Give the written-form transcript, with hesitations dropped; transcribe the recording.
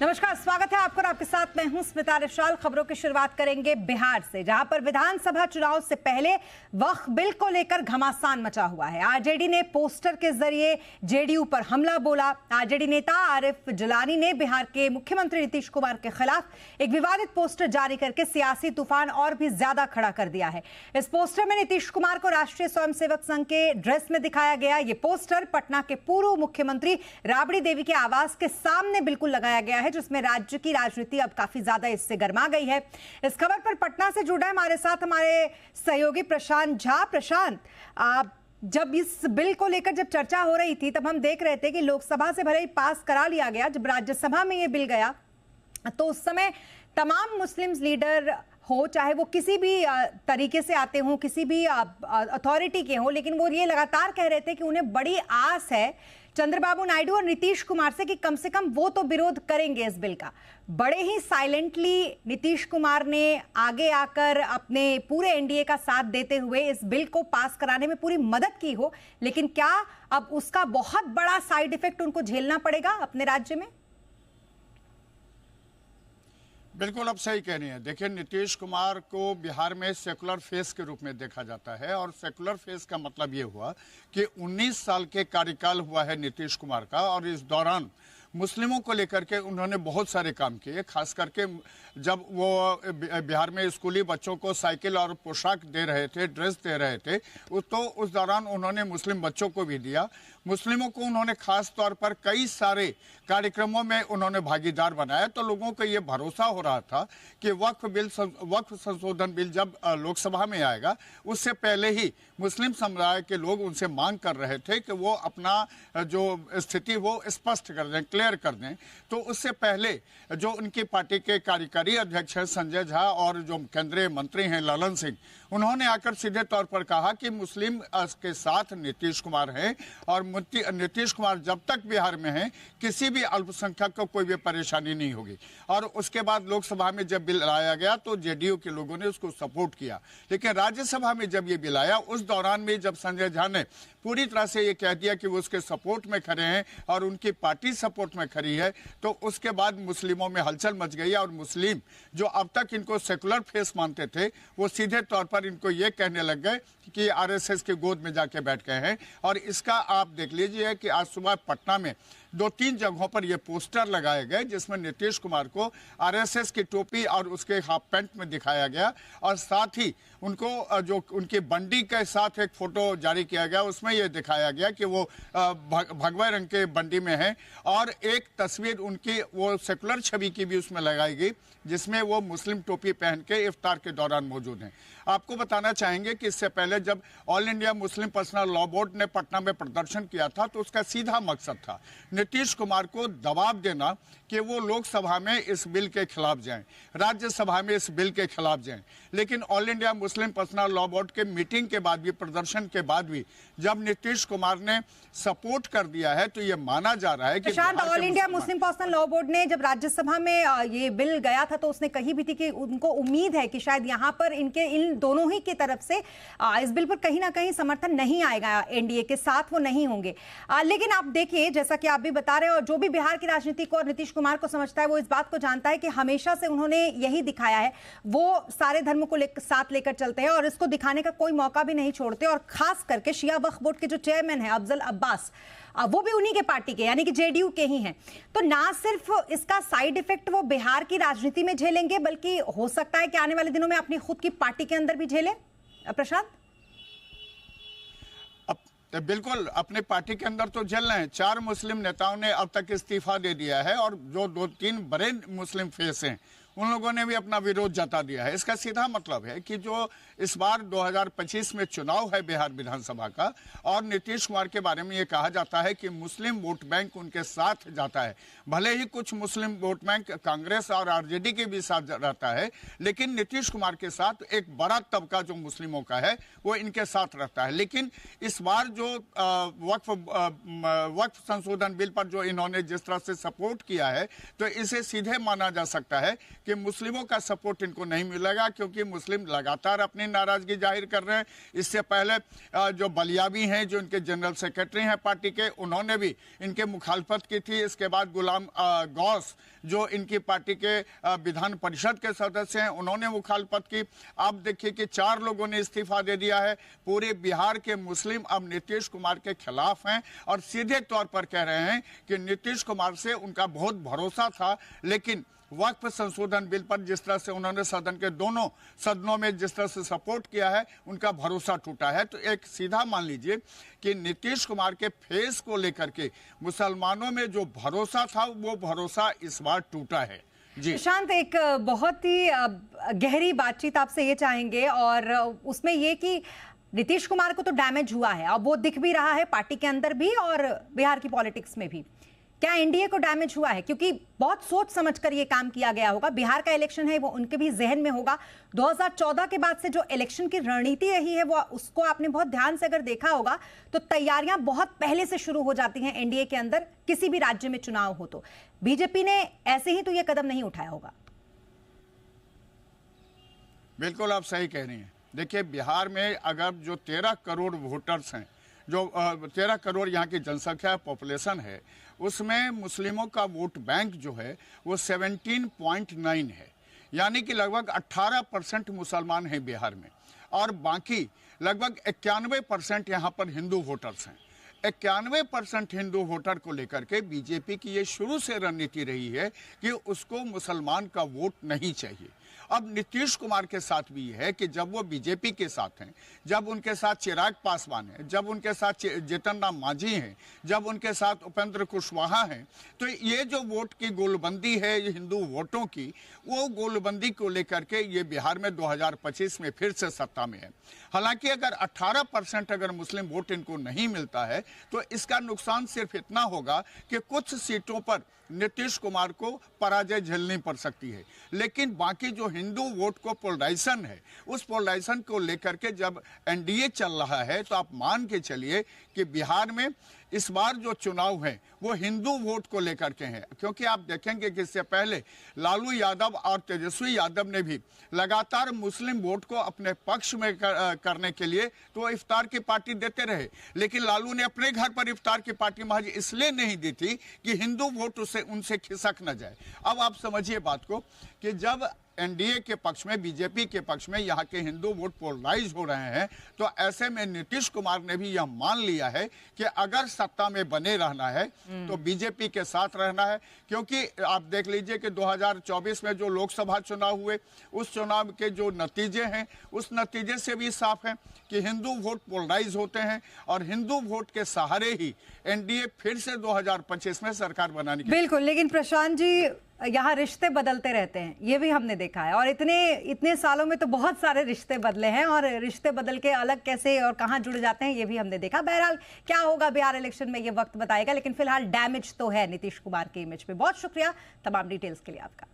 नमस्कार, स्वागत है आपका और आपके साथ मैं हूं स्मिता रिशाल। खबरों की शुरुआत करेंगे बिहार से, जहां पर विधानसभा चुनाव से पहले वक्फ बिल को लेकर घमासान मचा हुआ है। आरजेडी ने पोस्टर के जरिए जेडीयू पर हमला बोला। आरजेडी नेता आरिफ जिलानी ने बिहार के मुख्यमंत्री नीतीश कुमार के खिलाफ एक विवादित पोस्टर जारी करके सियासी तूफान और भी ज्यादा खड़ा कर दिया है। इस पोस्टर में नीतीश कुमार को राष्ट्रीय स्वयंसेवक संघ के ड्रेस में दिखाया गया। ये पोस्टर पटना के पूर्व मुख्यमंत्री राबड़ी देवी के आवास के सामने बिल्कुल लगाया गया है, जिसमें राज्य की राजनीति अब काफी ज्यादा इससे गर्मा गई है। इस खबर पर पटना से जुड़ा है हमारे साथ हमारे सहयोगी प्रशांत झा। प्रशांत, जब इस बिल को लेकर जब चर्चा हो रही थी तब हम देख रहे थे कि लोकसभा से भले ही पास करा लिया गया, जब राज्यसभा में ये बिल गया तो उस समय तमाम मुस्लिम लीडर हो, चाहे वो किसी भी तरीके से आते हों, किसी भी अथॉरिटी के हों, लेकिन वो ये लगातार कह रहे थे कि उन्हें बड़ी आस है चंद्रबाबू नायडू और नीतीश कुमार से कि कम से कम वो तो विरोध करेंगे इस बिल का। बड़े ही साइलेंटली नीतीश कुमार ने आगे आकर अपने पूरे एनडीए का साथ देते हुए इस बिल को पास कराने में पूरी मदद की हो, लेकिन क्या अब उसका बहुत बड़ा साइड इफेक्ट उनको झेलना पड़ेगा अपने राज्य में? बिल्कुल, आप सही कह रही हैं। देखिए, नीतीश कुमार को बिहार में सेकुलर फेस के रूप में देखा जाता है और सेकुलर फेस का मतलब ये हुआ कि 19 साल के कार्यकाल हुआ है नीतीश कुमार का और इस दौरान मुस्लिमों को लेकर के उन्होंने बहुत सारे काम किए। खास करके जब वो बिहार में स्कूली बच्चों को साइकिल और पोशाक दे रहे थे, ड्रेस दे रहे थे, तो उस दौरान उन्होंने मुस्लिम बच्चों को भी दिया। मुस्लिमों को उन्होंने खास तौर पर कई सारे कार्यक्रमों में उन्होंने भागीदार बनाया। तो लोगों को ये भरोसा हो रहा था कि वक्फ संशोधन बिल जब लोकसभा में आएगा उससे पहले ही मुस्लिम समुदाय के लोग उनसे मांग कर रहे थे कि वो अपना जो स्थिति वो स्पष्ट कर दें, क्लियर कर दें। तो उससे पहले जो उनकी पार्टी के कार्यकारी अध्यक्ष हैं संजय झा और जो केंद्रीय मंत्री हैं ललन सिंह, उन्होंने आकर सीधे तौर पर कहा कि मुस्लिम के साथ नीतीश कुमार हैं और नीतीश कुमार जब तक बिहार में हैं किसी भी अल्पसंख्यक को कोई भी परेशानी नहीं होगी। और उसके बाद लोकसभा में जब बिल लाया गया तो जेडीयू के लोगों ने उसको सपोर्ट किया, लेकिन राज्यसभा में जब ये बिल आया उस दौरान में जब संजय झा ने पूरी तरह से ये कह दिया कि वो उसके सपोर्ट में खड़े हैं और उनकी पार्टी सपोर्ट में खड़ी है, तो उसके बाद मुस्लिमों में हलचल मच गई और मुस्लिम जो अब तक इनको सेकुलर फेस मानते थे वो सीधे तौर पर इनको ये कहने लग गए कि आरएसएस के गोद में जाके बैठ गए हैं। और इसका आप देख लीजिए कि आज सुबह पटना में 2-3 जगहों पर ये पोस्टर लगाए गए जिसमें नीतीश कुमार को आरएसएस की टोपी और उसके हाफ पैंट में दिखाया गया और साथ ही उनको जो उनकी बंडी के साथ एक फोटो जारी किया गया, उसमें ये दिखाया गया कि वो भगवा रंग के बंडी में है और एक तस्वीर उनकी वो सेकुलर छवि की भी उसमें लगाई गई जिसमें वो मुस्लिम टोपी पहन के इफ्तार के दौरान मौजूद हैं। आपको बताना चाहेंगे कि इससे पहले जब all India Muslim personal law board ने पटना में प्रदर्शन किया था तो उसका सीधा मकसद था नीतीश कुमार को दबाव देना कि वो लोकसभा में इस बिल के खिलाफ जाएं, राज्यसभा में इस बिल के खिलाफ जाएं। लेकिन all India Muslim personal law board के मीटिंग के बाद भी, प्रदर्शन के बाद भी जब नीतीश कुमार ने सपोर्ट कर दिया है तो ये माना जा रहा है कि all India Muslim personal law board ने जब राज्यसभा में ये बिल गया था तो उसने कही भी थी कि उनको उम्मीद है कि शायद यहाँ पर इन दोनों ही की तरफ से इस बिल पर कहीं ना कहीं समर्थन नहीं आएगा, एनडीए के साथ वो नहीं होंगे। लेकिन आप देखिए, जैसा कि आप भी बता रहे हैं, और जो भी बिहार की राजनीति को और नीतीश कुमार को समझता है वो इस बात को जानता है कि हमेशा से उन्होंने यही दिखाया है, वो सारे धर्मों को साथ लेकर चलते हैं और इसको दिखाने का कोई मौका भी नहीं छोड़ते। और खास करके शिया वक्फ बोर्ड के जो चेयरमैन है अफजल अब्बास, वो भी उन्हीं के पार्टी के यानी कि जेडीयू के ही हैं। तो ना सिर्फ इसका साइड इफेक्ट वो बिहार की राजनीति में झेलेंगे, बल्कि हो सकता है कि आने वाले दिनों में अपनी खुद की पार्टी के अंदर भी झेलें। प्रशांत, बिल्कुल अपने पार्टी के अंदर तो झेल रहे हैं। 4 मुस्लिम नेताओं ने अब तक इस्तीफा दे दिया है और जो 2-3 बड़े मुस्लिम फेस हैं उन लोगों ने भी अपना विरोध जता दिया है। इसका सीधा मतलब है कि जो इस बार 2025 में चुनाव है बिहार विधानसभा का और नीतीश कुमार के बारे में ये कहा जाता है कि मुस्लिम वोट बैंक उनके साथ जाता है। भले ही कुछ मुस्लिम वोट बैंक कांग्रेस और आरजेडी के भी साथ रहता है, लेकिन नीतीश कुमार के साथ एक बड़ा तबका जो मुस्लिमों का है वो इनके साथ रहता है। लेकिन इस बार जो वक्फ संशोधन बिल पर जो इन्होंने जिस तरह से सपोर्ट किया है तो इसे सीधे माना जा सकता है कि मुस्लिमों का सपोर्ट इनको नहीं मिलेगा, क्योंकि मुस्लिम लगातार अपनी नाराजगी जाहिर कर रहे हैं। इससे पहले जो बलियावी हैं, जो इनके जनरल सेक्रेटरी हैं पार्टी के, उन्होंने भी इनके मुखालफत की थी। इसके बाद गुलाम गौस जो इनकी पार्टी के विधान परिषद के सदस्य हैं, उन्होंने मुखालफत की। आप देखिए कि 4 लोगों ने इस्तीफा दे दिया है। पूरे बिहार के मुस्लिम अब नीतीश कुमार के खिलाफ हैं और सीधे तौर पर कह रहे हैं कि नीतीश कुमार से उनका बहुत भरोसा था, लेकिन वक्फ संशोधन बिल पर जिस तरह से उन्होंने सदन के दोनों सदनों में जिस तरह से सपोर्ट किया है, उनका भरोसा टूटा है। तो एक सीधा मान लीजिए कि नीतीश कुमार के फेस को लेकर के मुसलमानों में जो भरोसा था, वो भरोसा इस बार टूटा है। जी प्रशांत, एक बहुत ही गहरी बातचीत आपसे ये चाहेंगे, और उसमें ये कि नीतीश कुमार को तो डैमेज हुआ है, अब वो दिख भी रहा है पार्टी के अंदर भी और बिहार की पॉलिटिक्स में भी। क्या एनडीए को डैमेज हुआ है? क्योंकि बहुत सोच समझकर ये काम किया गया होगा। बिहार का इलेक्शन है, वो उनके भी जहन में होगा। 2014 के बाद से जो इलेक्शन की रणनीति रही है, वो उसको आपने बहुत ध्यान से अगर देखा होगा तो तैयारियां बहुत पहले से शुरू हो जाती हैं एनडीए के अंदर, किसी भी राज्य में चुनाव हो तो। बीजेपी ने ऐसे ही तो ये कदम नहीं उठाया होगा। बिल्कुल आप सही कह रही हैं। देखिए, बिहार में अगर जो 13 करोड़ वोटर्स हैं, जो 13 करोड़ यहाँ की जनसंख्या पॉपुलेशन है, उसमें मुस्लिमों का वोट बैंक जो है वो 17.9 है, यानी कि लगभग 18% मुसलमान हैं बिहार में, और बाकी लगभग 91% यहाँ पर हिंदू वोटर्स हैं। 91% हिंदू वोटर को लेकर के बीजेपी की ये शुरू से रणनीति रही है कि उसको मुसलमान का वोट नहीं चाहिए। अब नीतीश कुमार के साथ भी है कि जब वो बीजेपी के साथ हैं, जब उनके साथ चिराग पासवान है, जब उनके साथ जीतन राम मांझी हैं, जब उनके साथ उपेंद्र कुशवाहा हैं, तो ये जो वोट की गोलबंदी है ये हिंदू वोटों की, वो गोलबंदी को लेकर के ये बिहार में 2025 में फिर से सत्ता में है। हालांकि अगर 18% अगर मुस्लिम वोट इनको नहीं मिलता है तो इसका नुकसान सिर्फ इतना होगा कि कुछ सीटों पर नीतीश कुमार को पराजय झेलनी पड़ सकती है, लेकिन बाकी जो हिंदू वोट को पोलराइजेशन है, उस पोलराइजेशन को लेकर के जब एनडीए चल रहा है तो आप मान के चलिए कि बिहार में इस बार जो चुनाव है वो हिंदू वोट को लेकर के हैं। क्योंकि आप देखेंगे कि इससे पहले लालू यादव और तेजस्वी यादव ने भी लगातार मुस्लिम वोट को अपने पक्ष में करने के लिए तो इफ्तार की पार्टी देते रहे, लेकिन लालू ने अपने घर पर इफ्तार की पार्टी महज इसलिए नहीं दी थी कि हिंदू वोट उनसे खिसक न जाए। अब आप समझिए बात को कि जब एनडीए के पक्ष में, बीजेपी के पक्ष में यहाँ के हिंदू वोट पोलराइज हो रहे हैं, तो ऐसे में नीतीश कुमार ने भी यह मान लिया है कि अगर सत्ता में बने रहना है तो बीजेपी के साथ रहना है। क्योंकि आप देख लीजिए कि 2024 में जो लोकसभा चुनाव हुए, उस चुनाव के जो नतीजे हैं, उस नतीजे से भी साफ है कि हिंदू वोट पोलराइज होते हैं और हिंदू वोट के सहारे ही एनडीए फिर से 2025 में सरकार बनाने की। बिल्कुल, लेकिन प्रशांत जी, यहाँ रिश्ते बदलते रहते हैं, ये भी हमने देखा है, और इतने सालों में तो बहुत सारे रिश्ते बदले हैं, और रिश्ते बदल के अलग कैसे और कहाँ जुड़ जाते हैं ये भी हमने देखा। बहरहाल क्या होगा बिहार इलेक्शन में ये वक्त बताएगा, लेकिन फिलहाल डैमेज तो है नीतीश कुमार के इमेज पे। बहुत शुक्रिया तमाम डिटेल्स के लिए आपका।